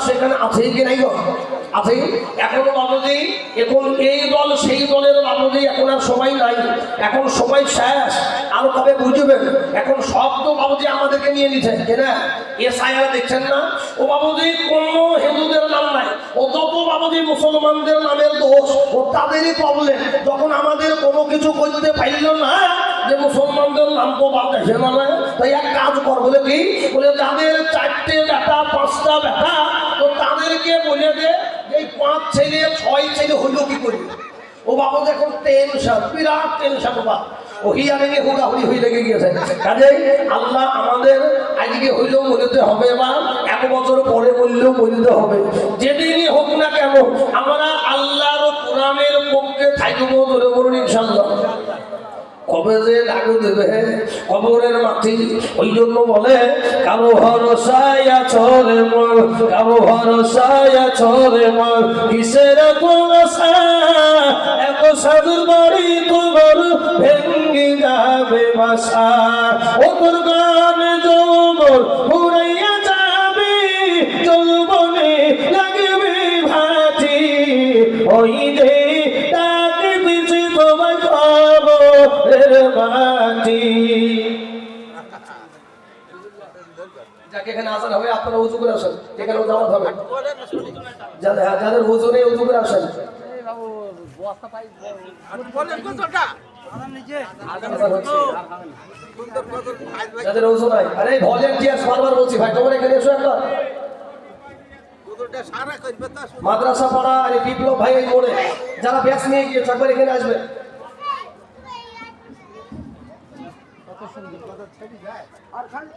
সেখানে আছেই কি নাই গো? আছেই। এখনো বাবুজি এখন এই দল সেই দলের বাবুজি এখন আর সময় নাই, এখন সময় শেষ। আর কবে বুঝবেন? এখন সব তো বাবুজি আমাদেরকে নিয়ে নিচ্ছে কেনা। এসআইআর দেখছেন না? ও বাবুজি কোনো হিন্দুদের নাম নাই, ও যত বাবুজি মুসলমানদের নামের দোষ, ও তাদেরই প্রবলেম। যখন আমাদের কোনো কিছু করতে পারল না, যে মুসলমানদের নাম তো বাদ দেখে না, তাই এক কাজ কর বলে কি বলে, যাদের 4টে বেটা 5টা বেটা, তো তাদেরকে বলে দে এই 5 ছেলে 6 ছেলে হইলো কি করি। ও বাবু এখন টেনশন, বিরাট টেনশন। বাবা ও হিয়ারে নিয়ে হুড়াহুড়ি হয়ে লেগে গিয়েছে। কাজেই আল্লাহ আমাদের আজকে হইলেও বলতে হবে, বা 1 বছর পরে বললেও বলতে হবে, যেদিনই হোক না কেন আমরা আল্লাহর কোরআনের পক্ষে থাকবো। ধরে বলুন ইনশাআল্লাহ। কবে যে লাগু দেবে কবরের মাটি, ওই জন্য বলে কারো ভরসায় ছড়ে মন, কারো ভরসায় ছড়ে মন, কিসের আশা এত সাধুর বাড়ি তোমার ভেঙ্গে যাবে বাসা, ও তোর গানে যৌবন উড়াইয়া যাবে, যৌবনে লাগবে ভাটি, ওই যে তাকে পিছিয়ে তোমায় মাটি। যাকে এখানে আসান হবে আপনারা উজু করে আসেন, এখানেও জামাত হবে। যাদের উজু নেই উজু করে আসেন। যাদের উজু নাই, আরে ভলেন্টিয়ার বারবার বলছি ভাই তোমরা এখানে এসো একবার। মাদ্রাসা পাড়া আর বিপ্লব ভাই এই মোড়ে যারা ব্যাস নিয়ে গিয়েছে একবার এখানে আসবে। আর খালি